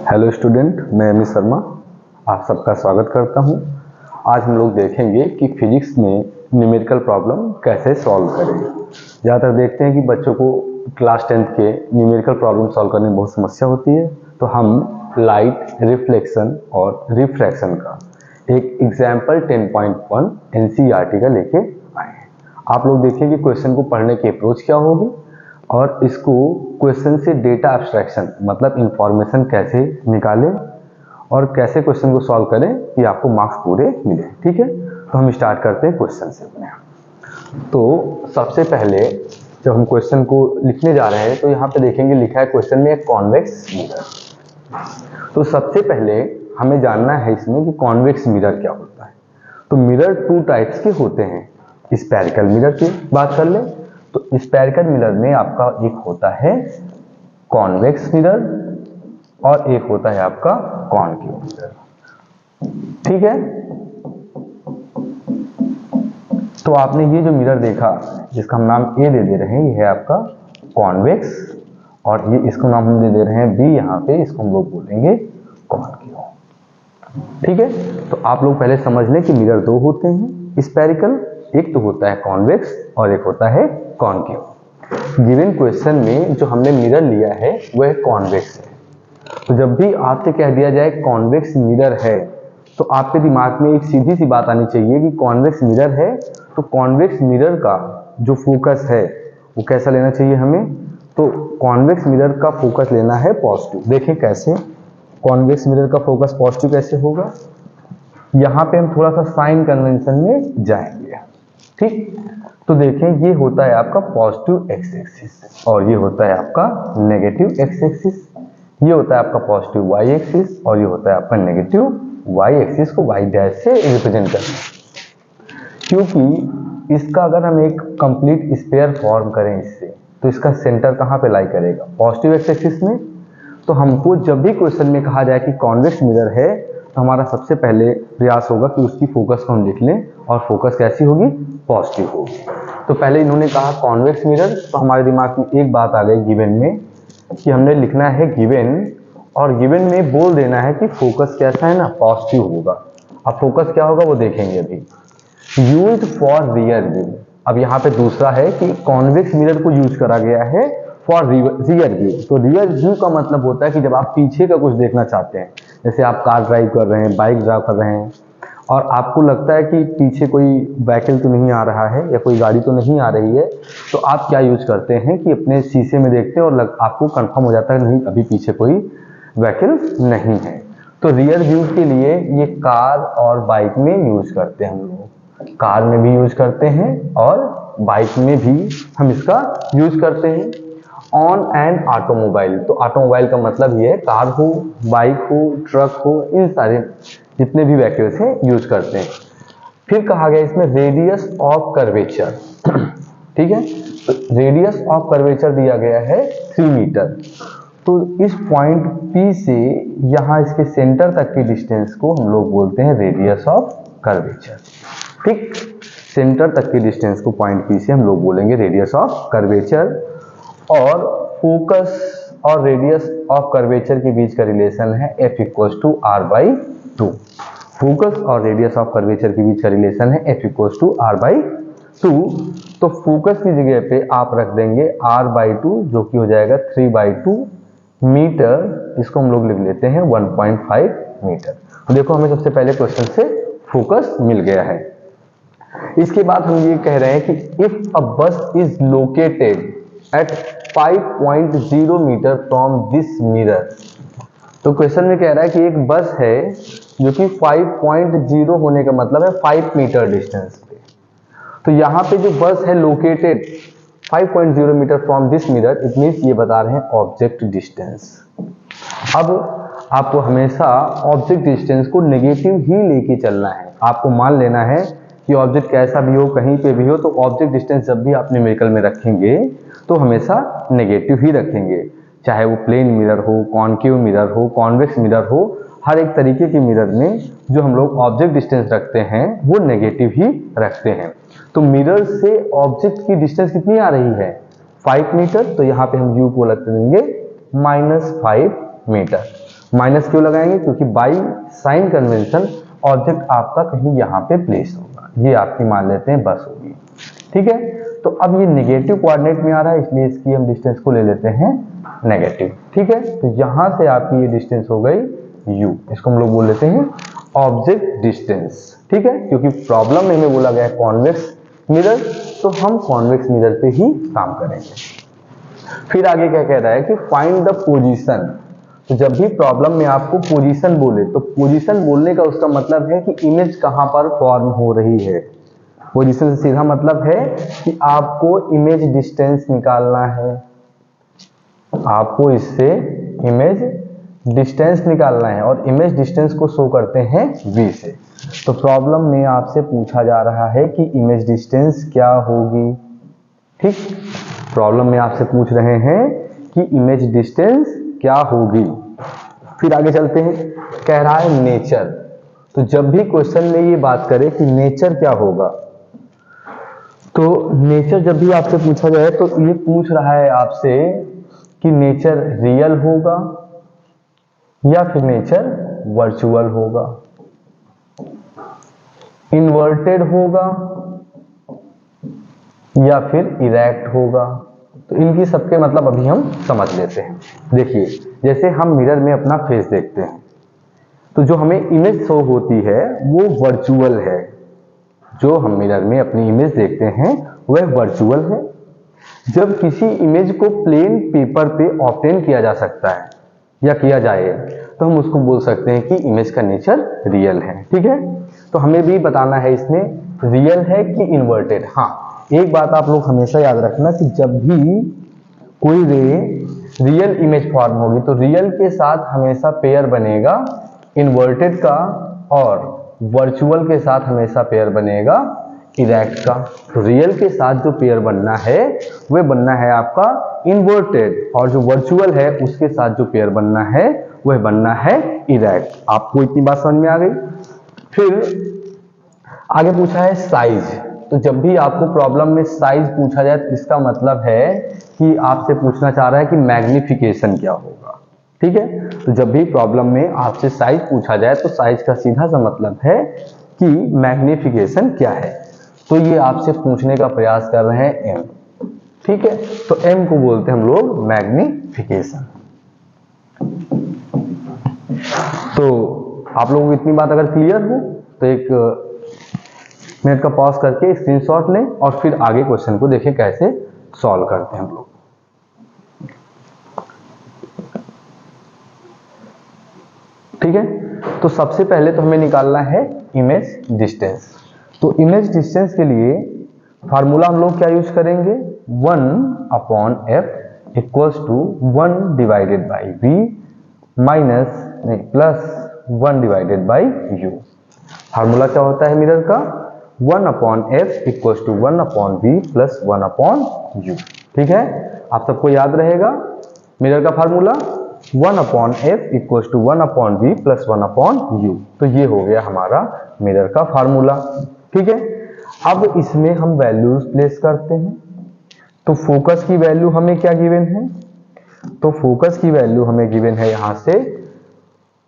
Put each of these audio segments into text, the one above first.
Hello student, मैं अमित शर्मा आप सबका स्वागत करता हूं। आज हम लोग देखेंगे कि फिजिक्स में न्यूमेरिकल प्रॉब्लम कैसे सॉल्व करें। ज़्यादातर देखते हैं कि बच्चों को क्लास 10th के न्यूमेरिकल प्रॉब्लम सॉल्व करने में बहुत समस्या होती है, तो हम लाइट, रिफ्लेक्शन और रिफ्रैक्शन का एक एग्जाम्पल 10.1 NCERT का लेके आए हैं। आप लोग देखिए कि क्वेश्चन को पढ़ने की अप्रोच क्या होगी और इसको क्वेश्चन से डेटा एब्स्ट्रैक्शन मतलब इंफॉर्मेशन कैसे निकालें और कैसे क्वेश्चन को सॉल्व करें कि आपको मार्क्स पूरे मिले। ठीक है, तो हम स्टार्ट करते हैं क्वेश्चन से अपने। तो सबसे पहले जब हम क्वेश्चन को लिखने जा रहे हैं तो यहाँ पे देखेंगे लिखा है क्वेश्चन में एक कॉन्वेक्स मिरर। तो सबसे पहले हमें जानना है इसमें कि कॉन्वेक्स मिरर क्या होता है। तो मिरर टू टाइप्स के होते हैं। स्फेरिकल मिरर की बात कर ले तो स्फेरिकल मिरर में आपका एक होता है कॉन्वेक्स मिरर और एक होता है आपका कॉनकेव मिरर। ठीक है, तो आपने ये जो मिरर देखा जिसका हम नाम ए दे दे रहे हैं, ये है आपका कॉन्वेक्स और ये इसको नाम हम दे दे रहे हैं बी, यहाँ पे इसको हम लोग बोलेंगे कॉनकेव। ठीक है, तो आप लोग पहले समझ लें कि मिरर दो होते हैं स्फेरिकल, एक तो होता है कॉन्वेक्स और एक होता है कॉनकेव। गिवन क्वेश्चन में जो हमने मिरर लिया है वह कॉन्वेक्स है। तो जब भी आपसे कह दिया जाए कॉन्वेक्स मिरर है तो आपके दिमाग में एक सीधी सी बात आनी चाहिए कि कॉन्वेक्स मिरर है तो कॉन्वेक्स मिरर का जो फोकस है वो कैसा लेना चाहिए हमें। तो कॉन्वेक्स मिरर का फोकस लेना है पॉजिटिव। देखें कैसे कॉन्वेक्स मिरर का फोकस पॉजिटिव कैसे होगा। यहाँ पे हम थोड़ा सा साइन कन्वेंशन में जाएंगे। ठीक, तो देखें ये होता है आपका पॉजिटिव एक्स एक्सिस और ये होता है आपका नेगेटिव एक्स एक्सिस। ये होता है आपका पॉजिटिव वाई एक्सिस और ये होता है आपका नेगेटिव वाई एक्सिस को वाई डैश से रिप्रेजेंट करना। क्योंकि इसका अगर हम एक कंप्लीट स्फीयर फॉर्म करें इससे तो इसका सेंटर कहाँ पे लाई करेगा, पॉजिटिव एक्स एक्सिस में। तो हमको जब भी क्वेश्चन में कहा जाए कि कॉन्वेक्स मिरर है तो हमारा सबसे पहले प्रयास होगा कि उसकी फोकस को हम लिख लें और फोकस कैसी होगी, पॉजिटिव होगी। तो पहले इन्होंने कहा कॉन्वेक्स मिरर, तो हमारे दिमाग में एक बात आ गई गिवन में कि हमने लिखना है गिवन और गिवन में बोल देना है कि फोकस कैसा है ना, पॉजिटिव होगा। अब फोकस क्या होगा वो देखेंगे अभी। Used for rear view. अब यहाँ पे दूसरा है कि कॉन्वेक्स मिरर को यूज करा गया है फॉर रियर व्यू। तो रियर व्यू का मतलब होता है कि जब आप पीछे का कुछ देखना चाहते हैं, जैसे आप कार ड्राइव कर रहे हैं, बाइक ड्राइव कर रहे हैं और आपको लगता है कि पीछे कोई व्हीकल तो नहीं आ रहा है या कोई गाड़ी तो नहीं आ रही है, तो आप क्या यूज करते हैं कि अपने शीशे में देखते हैं और आपको कंफर्म हो जाता है नहीं अभी पीछे कोई व्हीकल नहीं है। तो रियर व्यू के लिए ये कार और बाइक में यूज करते हैं हम लोग, कार में भी यूज करते हैं और बाइक में भी हम इसका यूज करते हैं। ऑन एंड ऑटोमोबाइल, तो ऑटोमोबाइल का मतलब ये है कार हो, बाइक हो, ट्रक हो, इन सारे जितने भी व्हीकल्स हैं यूज करते हैं। फिर कहा गया इसमें रेडियस ऑफ कर्वेचर। ठीक है, तो रेडियस ऑफ कर्वेचर दिया गया है 3 मीटर। तो इस पॉइंट P से यहाँ इसके सेंटर तक की डिस्टेंस को हम लोग बोलते हैं रेडियस ऑफ कर्वेचर। ठीक, सेंटर तक की डिस्टेंस को पॉइंट P से हम लोग बोलेंगे रेडियस ऑफ कर्वेचर। और फोकस और रेडियस ऑफ कर्वेचर के बीच का रिलेशन है F=R/2। फोकस और रेडियस ऑफ कर्वेचर के बीच का रिलेशन है F=R/2। तो फोकस की जगह पे आप रख देंगे R/2 जो कि हो जाएगा 3/2 मीटर। इसको हम लोग लिख लेते हैं 1.5 मीटर। तो देखो हमें सबसे पहले क्वेश्चन से फोकस मिल गया है। इसके बाद हम ये कह रहे हैं कि if a bus is located at 5.0 meter from this mirror. तो क्वेश्चन में कह रहा है कि एक बस है जो कि 5.0 होने का मतलब है 5 मीटर डिस्टेंस पे। तो यहाँ पे जो बस है located 5.0 meter from this mirror, it means ये बता रहे हैं ऑब्जेक्ट डिस्टेंस। अब आपको हमेशा ऑब्जेक्ट डिस्टेंस को नेगेटिव ही लेके चलना है। आपको मान लेना है कि ऑब्जेक्ट कैसा भी हो, कहीं पे भी हो, तो ऑब्जेक्ट डिस्टेंस जब भी आप न्यूमेरिकल में रखेंगे तो हमेशा नेगेटिव ही रखेंगे। चाहे वो प्लेन मिरर हो, कॉनकेव मिरर हो, कॉन्वेक्स मिरर हो, हर एक तरीके के मिरर में जो हम लोग ऑब्जेक्ट डिस्टेंस रखते हैं वो नेगेटिव ही रखते हैं। तो मिरर से ऑब्जेक्ट की डिस्टेंस कितनी आ रही है, 5 मीटर। तो यहाँ पे हम u को रख देंगे -5 मीटर। माइनस क्यों लगाएंगे? क्योंकि बाई साइन कन्वेंशन ऑब्जेक्ट आपका कहीं यहाँ पे प्लेस होगा, ये आपकी मान लेते हैं बस होगी। ठीक है, तो अब ये नेगेटिव कोऑर्डिनेट में आ रहा है, इसलिए इसकी हम डिस्टेंस को ले लेते हैं नेगेटिव। ठीक है, तो यहां से आपकी ये डिस्टेंस हो गई u, इसको हम लोग बोल लेते हैं ऑब्जेक्ट डिस्टेंस। ठीक है, क्योंकि प्रॉब्लम में हमें बोला गया है कॉन्वेक्स मिरर, तो हम कॉन्वेक्स मिरर पे ही काम करेंगे। फिर आगे क्या कह रहा है कि फाइंड द पोजीशन। तो जब भी प्रॉब्लम में आपको पोजीशन बोले, तो पोजीशन बोलने का उसका मतलब है कि इमेज कहां पर फॉर्म हो रही है। पोजीशन से सीधा मतलब है कि आपको इमेज डिस्टेंस निकालना है, आपको इससे इमेज डिस्टेंस निकालना है, और इमेज डिस्टेंस को शो करते हैं v से। तो प्रॉब्लम में आपसे पूछा जा रहा है कि इमेज डिस्टेंस क्या होगी। ठीक, प्रॉब्लम में आपसे पूछ रहे हैं कि इमेज डिस्टेंस क्या होगी। फिर आगे चलते हैं, कह रहा है नेचर। तो जब भी क्वेश्चन में ये बात करे कि नेचर क्या होगा, तो नेचर जब भी आपसे पूछा जाए तो ये पूछ रहा है आपसे कि नेचर रियल होगा या फिर नेचर वर्चुअल होगा, इन्वर्टेड होगा या फिर इरेक्ट होगा। तो इनकी सबके मतलब अभी हम समझ लेते हैं। देखिए, जैसे हम मिरर में अपना फेस देखते हैं, तो जो हमें इमेज शो होती है वो वर्चुअल है। जो हम मिरर में अपनी इमेज देखते हैं वह वर्चुअल है। जब किसी इमेज को प्लेन पेपर पे ऑब्टेन किया जा सकता है या किया जाए, तो हम उसको बोल सकते हैं कि इमेज का नेचर रियल है। ठीक है, तो हमें भी बताना है इसमें रियल है कि इन्वर्टेड। हाँ, एक बात आप लोग हमेशा याद रखना कि जब भी कोई रे रियल इमेज फॉर्म होगी, तो रियल के साथ हमेशा पेयर बनेगा इन्वर्टेड का, और वर्चुअल के साथ हमेशा पेयर बनेगा इरेक्ट का। तो रियल के साथ जो पेयर बनना है वह बनना है आपका इन्वर्टेड, और जो वर्चुअल है उसके साथ जो पेयर बनना है वह बनना है इरेक्ट। आपको इतनी बात समझ में आ गई। फिर आगे पूछा है साइज। तो जब भी आपको प्रॉब्लम में साइज पूछा जाए, तो इसका मतलब है कि आपसे पूछना चाह रहा है कि मैग्निफिकेशन क्या होगा। ठीक है, तो जब भी प्रॉब्लम में आपसे साइज पूछा जाए, तो साइज का सीधा सा मतलब है कि मैग्निफिकेशन क्या है। तो ये आपसे पूछने का प्रयास कर रहे हैं m। ठीक है, तो m को बोलते हैं हम लोग मैग्निफिकेशन। तो आप लोगों को इतनी बात अगर क्लियर हो तो एक मिनट का पॉज करके स्क्रीनशॉट लें और फिर आगे क्वेश्चन को देखें कैसे सॉल्व करते हैं हम लोग। ठीक है, तो सबसे पहले तो हमें निकालना है इमेज डिस्टेंस। तो इमेज डिस्टेंस के लिए फार्मूला हम लोग क्या यूज करेंगे, 1/f equals to 1 divided by v minus नहीं plus 1 divided by u। Formula क्या होता है मिरर का, 1/f equals to 1/v plus 1/u। ठीक है, आप सबको याद रहेगा मिरर का formula 1/f equals to 1/v plus 1/u। तो ये हो गया हमारा मिरर का फार्मूला। ठीक है, अब इसमें हम वैल्यूज प्लेस करते हैं। तो फोकस की वैल्यू हमें क्या गिवन है, तो फोकस की वैल्यू हमें गिवन है यहां से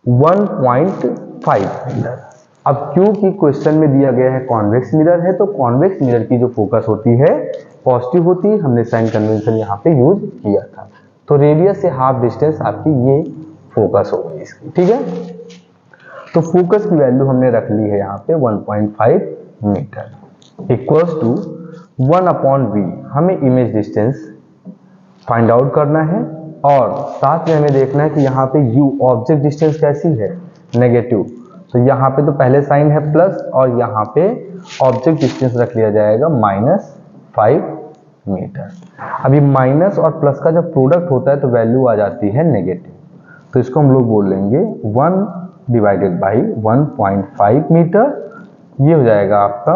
1.5 मिरर। अब क्योंकि क्वेश्चन में दिया गया है कॉन्वेक्स मिरर है, तो कॉन्वेक्स मिरर की जो फोकस होती है पॉजिटिव होती है। हमने साइन कन्वेंशन यहाँ पे यूज किया था। तो रेडियस से हाफ डिस्टेंस आपकी ये फोकस होगी इसकी। ठीक है, तो फोकस की वैल्यू हमने रख ली है यहाँ पे 1.5 मीटर इक्वल्स टू 1/v। हमें इमेज डिस्टेंस फाइंड आउट करना है, और साथ में हमें देखना है कि यहाँ पे u ऑब्जेक्ट डिस्टेंस कैसी है, नेगेटिव। तो यहाँ पे तो पहले साइन है प्लस, और यहाँ पे ऑब्जेक्ट डिस्टेंस रख लिया जाएगा -5 मीटर। अभी माइनस और प्लस का जब प्रोडक्ट होता है तो वैल्यू आ जाती है नेगेटिव। तो इसको हम लोग बोल लेंगे 1 डिवाइडेड बाई 1.5 मीटर। ये हो जाएगा आपका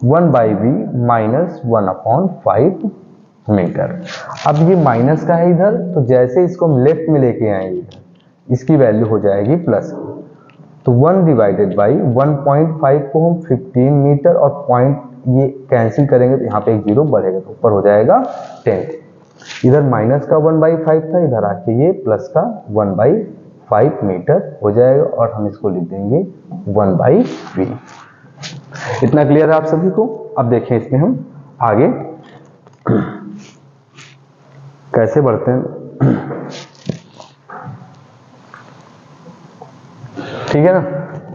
1/v माइनस 1/5 मीटर। अब ये माइनस का है इधर, तो जैसे इसको हम लेफ्ट में लेके आएंगे इसकी वैल्यू हो जाएगी प्लस की। तो 1 डिवाइडेड बाई 1.5 को हम 15 मीटर, और पॉइंट ये कैंसिल करेंगे तो यहाँ पे एक जीरो बढ़ेगा, तो ऊपर हो जाएगा 10। इधर माइनस का 1/5 था, इधर आके ये प्लस का 1/5 5 मीटर हो जाएगा और हम इसको लिख देंगे 1/v। इतना क्लियर है आप सभी को? अब देखें इसमें हम आगे कैसे बढ़ते हैं। ठीक है ना?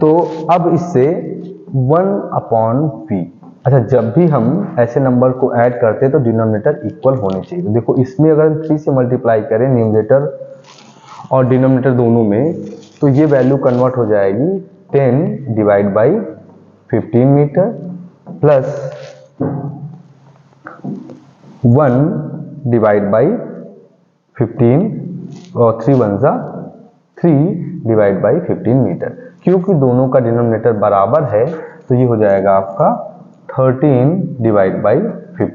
तो अब इससे 1/v, अच्छा जब भी हम ऐसे नंबर को ऐड करते हैं तो डिनोमिनेटर इक्वल होने चाहिए। तो देखो इसमें अगर हम 3 से मल्टीप्लाई करें न्यूमरेटर और डिनोमिनेटर दोनों में, तो ये वैल्यू कन्वर्ट हो जाएगी 10/15 मीटर प्लस 1/15 और 3 1 3/15 मीटर। क्योंकि दोनों का डिनोमिनेटर बराबर है तो ये हो जाएगा आपका 13/15।